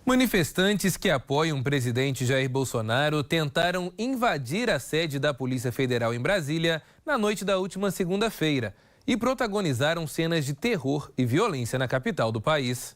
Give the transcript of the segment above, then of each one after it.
Manifestantes que apoiam o presidente Jair Bolsonaro tentaram invadir a sede da Polícia Federal em Brasília na noite da última segunda-feira e protagonizaram cenas de terror e violência na capital do país.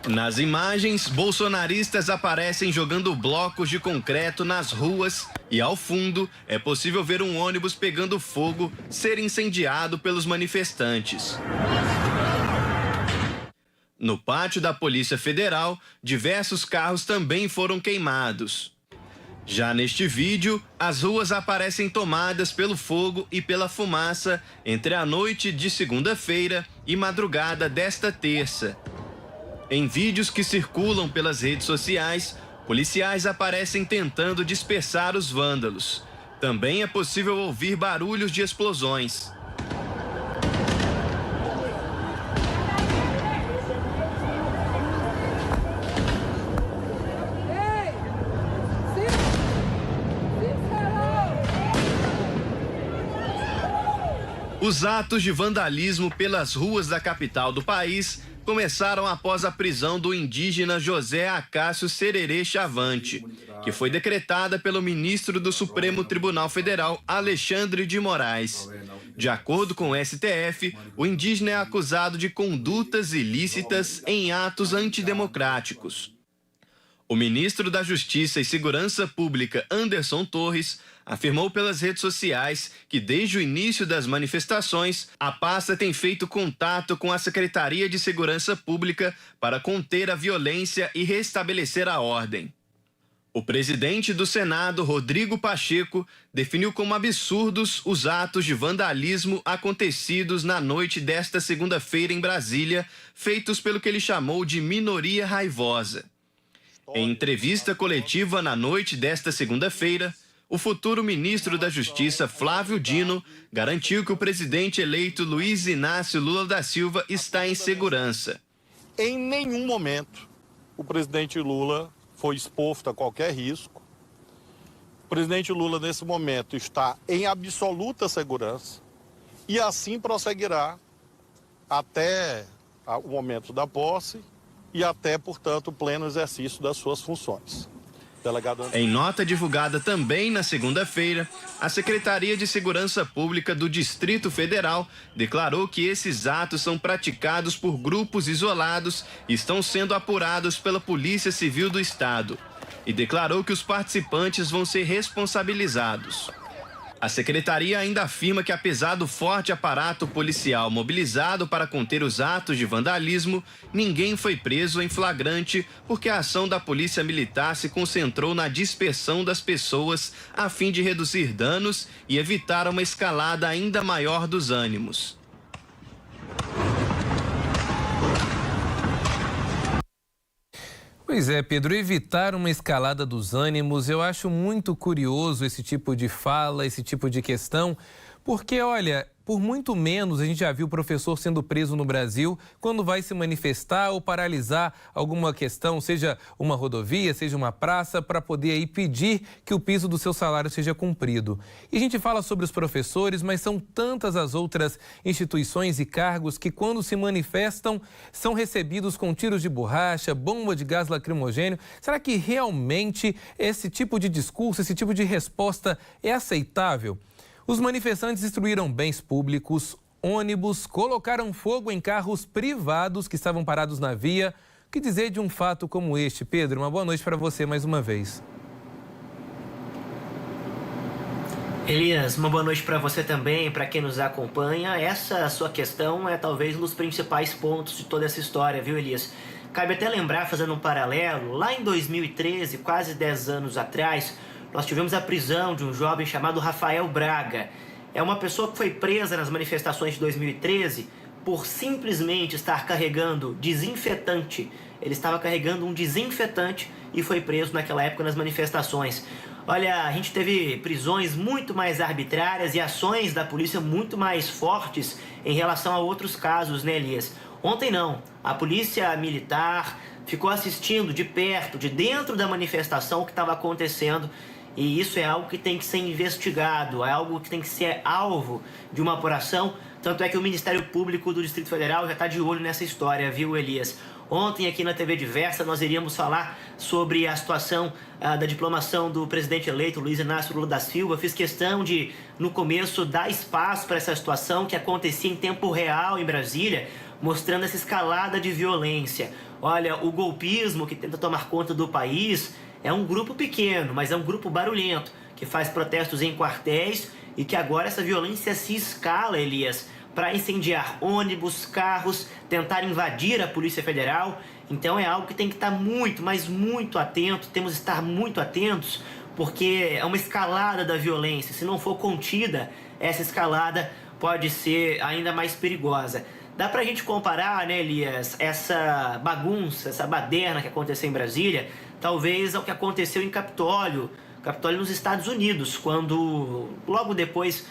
Nas imagens, bolsonaristas aparecem jogando blocos de concreto nas ruas e, ao fundo, é possível ver um ônibus pegando fogo ser incendiado pelos manifestantes. No pátio da Polícia Federal, diversos carros também foram queimados. Já neste vídeo, as ruas aparecem tomadas pelo fogo e pela fumaça entre a noite de segunda-feira e madrugada desta terça. Em vídeos que circulam pelas redes sociais, policiais aparecem tentando dispersar os vândalos. Também é possível ouvir barulhos de explosões. Os atos de vandalismo pelas ruas da capital do país começaram após a prisão do indígena José Acácio Sererê Chavante, que foi decretada pelo ministro do Supremo Tribunal Federal, Alexandre de Moraes. De acordo com o STF, o indígena é acusado de condutas ilícitas em atos antidemocráticos. O ministro da Justiça e Segurança Pública, Anderson Torres, afirmou pelas redes sociais que desde o início das manifestações, a pasta tem feito contato com a Secretaria de Segurança Pública para conter a violência e restabelecer a ordem. O presidente do Senado, Rodrigo Pacheco, definiu como absurdos os atos de vandalismo acontecidos na noite desta segunda-feira em Brasília, feitos pelo que ele chamou de minoria raivosa. Em entrevista coletiva na noite desta segunda-feira, o futuro ministro da Justiça, Flávio Dino, garantiu que o presidente eleito Luiz Inácio Lula da Silva está em segurança. Em nenhum momento o presidente Lula foi exposto a qualquer risco. O presidente Lula, nesse momento, está em absoluta segurança e assim prosseguirá até o momento da posse e até, portanto, o pleno exercício das suas funções. Em nota divulgada também na segunda-feira, a Secretaria de Segurança Pública do Distrito Federal declarou que esses atos são praticados por grupos isolados e estão sendo apurados pela Polícia Civil do Estado, e declarou que os participantes vão ser responsabilizados. A secretaria ainda afirma que, apesar do forte aparato policial mobilizado para conter os atos de vandalismo, ninguém foi preso em flagrante porque a ação da Polícia Militar se concentrou na dispersão das pessoas a fim de reduzir danos e evitar uma escalada ainda maior dos ânimos. Pois é, Pedro, evitar uma escalada dos ânimos, eu acho muito curioso esse tipo de fala, esse tipo de questão, porque, olha, por muito menos a gente já viu professor sendo preso no Brasil quando vai se manifestar ou paralisar alguma questão, seja uma rodovia, seja uma praça, para poder aí pedir que o piso do seu salário seja cumprido. E a gente fala sobre os professores, mas são tantas as outras instituições e cargos que, quando se manifestam, são recebidos com tiros de borracha, bomba de gás lacrimogêneo. Será que realmente esse tipo de discurso, esse tipo de resposta é aceitável? Os manifestantes destruíram bens públicos, ônibus, colocaram fogo em carros privados que estavam parados na via. O que dizer de um fato como este? Pedro, uma boa noite para você mais uma vez. Elias, uma boa noite para você também, para quem nos acompanha. Essa sua questão é talvez um dos principais pontos de toda essa história, viu, Elias? Cabe até lembrar, fazendo um paralelo, lá em 2013, quase 10 anos atrás, nós tivemos a prisão de um jovem chamado Rafael Braga. É uma pessoa que foi presa nas manifestações de 2013 por simplesmente estar carregando desinfetante. Ele estava carregando um desinfetante e foi preso naquela época nas manifestações. Olha, a gente teve prisões muito mais arbitrárias e ações da polícia muito mais fortes em relação a outros casos, né, Elias? Ontem não. A polícia militar ficou assistindo de perto, de dentro da manifestação, o que estava acontecendo. E isso é algo que tem que ser investigado, é algo que tem que ser alvo de uma apuração Tanto é que o Ministério Público do Distrito Federal já está de olho nessa história, viu, Elias? Ontem, aqui na TV Diversa, nós iríamos falar sobre a situação da diplomação do presidente eleito, Luiz Inácio Lula da Silva. Fiz questão de, no começo, dar espaço para essa situação que acontecia em tempo real em Brasília, mostrando essa escalada de violência. Olha, o golpismo que tenta tomar conta do país é um grupo pequeno, mas é um grupo barulhento, que faz protestos em quartéis e que agora essa violência se escala, Elias, para incendiar ônibus, carros, tentar invadir a Polícia Federal. Então é algo que tem que estar muito, mas muito atento, temos que estar muito atentos, porque é uma escalada da violência. Se não for contida, essa escalada pode ser ainda mais perigosa. Dá pra gente comparar, né, Elias, essa bagunça, essa baderna que aconteceu em Brasília, talvez ao que aconteceu em Capitólio nos Estados Unidos, quando logo depois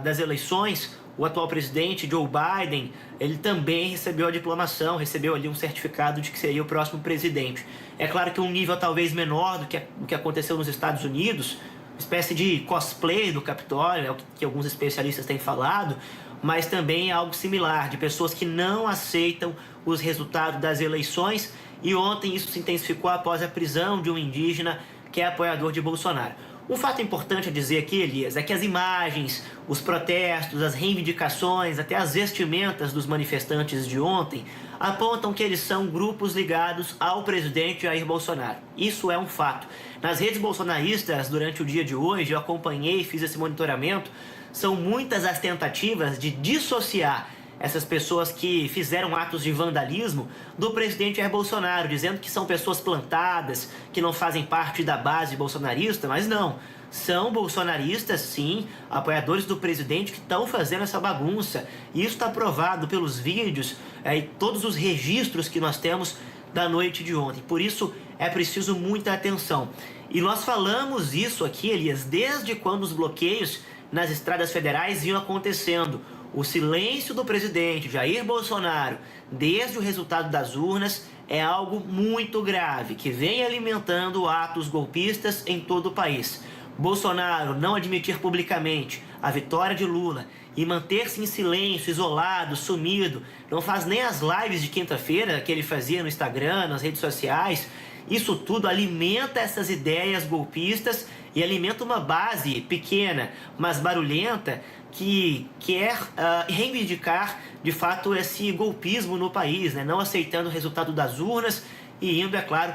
das eleições, o atual presidente, Joe Biden, ele também recebeu a diplomação, recebeu ali um certificado de que seria o próximo presidente. É claro que um nível talvez menor do que aconteceu nos Estados Unidos, uma espécie de cosplay do Capitólio, é o que alguns especialistas têm falado, mas também é algo similar, de pessoas que não aceitam os resultados das eleições, e ontem isso se intensificou após a prisão de um indígena que é apoiador de Bolsonaro. Um fato importante a dizer aqui, Elias, é que as imagens, os protestos, as reivindicações, até as vestimentas dos manifestantes de ontem apontam que eles são grupos ligados ao presidente Jair Bolsonaro. Isso é um fato. Nas redes bolsonaristas, durante o dia de hoje, eu acompanhei e fiz esse monitoramento, são muitas as tentativas de dissociar essas pessoas que fizeram atos de vandalismo do presidente Jair Bolsonaro, dizendo que são pessoas plantadas, que não fazem parte da base bolsonarista, mas não. São bolsonaristas, sim, apoiadores do presidente que estão fazendo essa bagunça. E isso está provado pelos vídeos e todos os registros que nós temos da noite de ontem. Por isso, é preciso muita atenção. E nós falamos isso aqui, Elias, desde quando os bloqueios nas estradas federais iam acontecendo. O silêncio do presidente Jair Bolsonaro, desde o resultado das urnas, é algo muito grave, que vem alimentando atos golpistas em todo o país. Bolsonaro não admitir publicamente a vitória de Lula e manter-se em silêncio, isolado, sumido, não faz nem as lives de quinta-feira que ele fazia no Instagram, nas redes sociais. Isso tudo alimenta essas ideias golpistas e alimenta uma base pequena, mas barulhenta, que quer reivindicar, de fato, esse golpismo no país, né? Não aceitando o resultado das urnas e indo, é claro,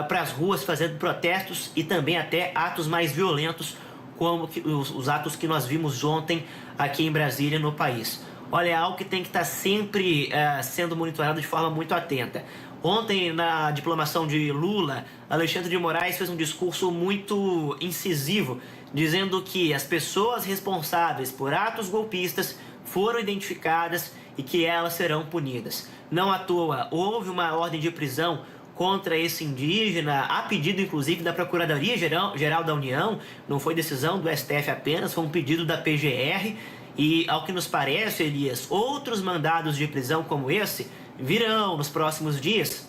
para as ruas fazendo protestos e também até atos mais violentos, como os atos que nós vimos ontem aqui em Brasília, no país. Olha, é algo que tem que estar sempre sendo monitorado de forma muito atenta. Ontem, na diplomação de Lula, Alexandre de Moraes fez um discurso muito incisivo, dizendo que as pessoas responsáveis por atos golpistas foram identificadas e que elas serão punidas. Não à toa, houve uma ordem de prisão contra esse indígena, a pedido inclusive da Procuradoria-Geral da União, não foi decisão do STF apenas, foi um pedido da PGR, e ao que nos parece, Elias, outros mandados de prisão como esse virão nos próximos dias,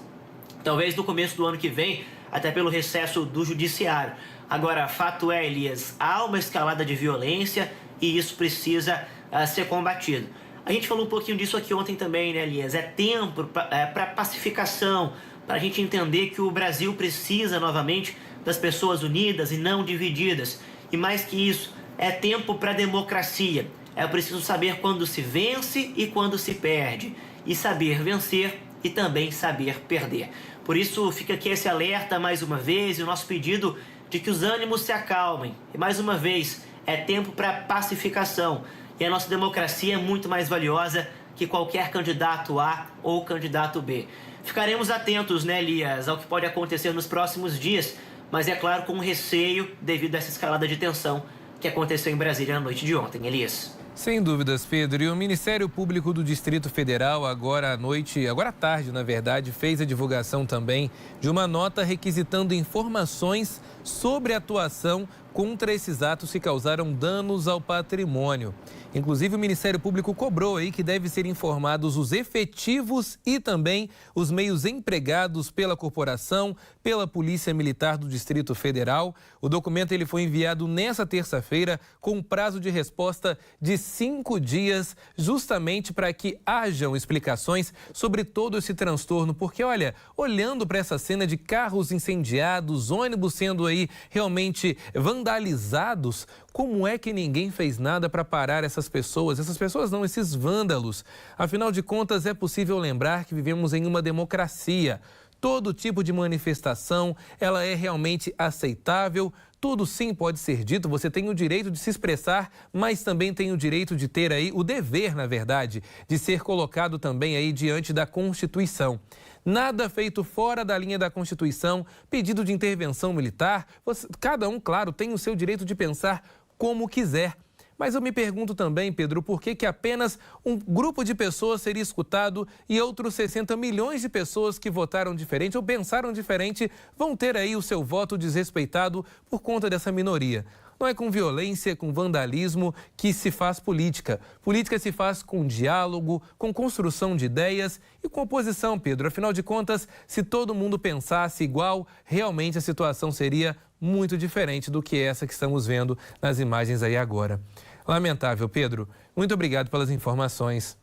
talvez no começo do ano que vem, até pelo recesso do judiciário. Agora, fato é, Elias, há uma escalada de violência e isso precisa ser combatido. A gente falou um pouquinho disso aqui ontem também, né, Elias? É tempo para pacificação, para a gente entender que o Brasil precisa novamente das pessoas unidas e não divididas. E mais que isso, é tempo para democracia. É preciso saber quando se vence e quando se perde. E saber vencer e também saber perder. Por isso fica aqui esse alerta mais uma vez e o nosso pedido de que os ânimos se acalmem. E mais uma vez, é tempo para pacificação. E a nossa democracia é muito mais valiosa que qualquer candidato A ou candidato B. Ficaremos atentos, né, Elias, ao que pode acontecer nos próximos dias, mas é claro com receio devido a essa escalada de tensão que aconteceu em Brasília na noite de ontem, Elias. Sem dúvidas, Pedro. E o Ministério Público do Distrito Federal, agora à tarde, na verdade, fez a divulgação também de uma nota requisitando informações sobre a atuação contra esses atos que causaram danos ao patrimônio. Inclusive, o Ministério Público cobrou aí que deve ser informados os efetivos e também os meios empregados pela corporação, pela Polícia Militar do Distrito Federal. O documento ele foi enviado nesta terça-feira com prazo de resposta de 5 dias, justamente para que hajam explicações sobre todo esse transtorno. Porque, olha, olhando para essa cena de carros incendiados, ônibus sendo aí realmente vandalizados, como é que ninguém fez nada para parar essas pessoas? Essas pessoas não, esses vândalos. Afinal de contas, é possível lembrar que vivemos em uma democracia. Todo tipo de manifestação, ela é realmente aceitável. Tudo sim pode ser dito, você tem o direito de se expressar, mas também tem o direito de ter aí, o dever, na verdade, de ser colocado também aí diante da Constituição. Nada feito fora da linha da Constituição, pedido de intervenção militar, cada um, claro, tem o seu direito de pensar como quiser. Mas eu me pergunto também, Pedro, por que apenas um grupo de pessoas seria escutado e outros 60 milhões de pessoas que votaram diferente ou pensaram diferente vão ter aí o seu voto desrespeitado por conta dessa minoria? Não é com violência, com vandalismo que se faz política. Política se faz com diálogo, com construção de ideias e com oposição, Pedro. Afinal de contas, se todo mundo pensasse igual, realmente a situação seria muito diferente do que essa que estamos vendo nas imagens aí agora. Lamentável, Pedro. Muito obrigado pelas informações.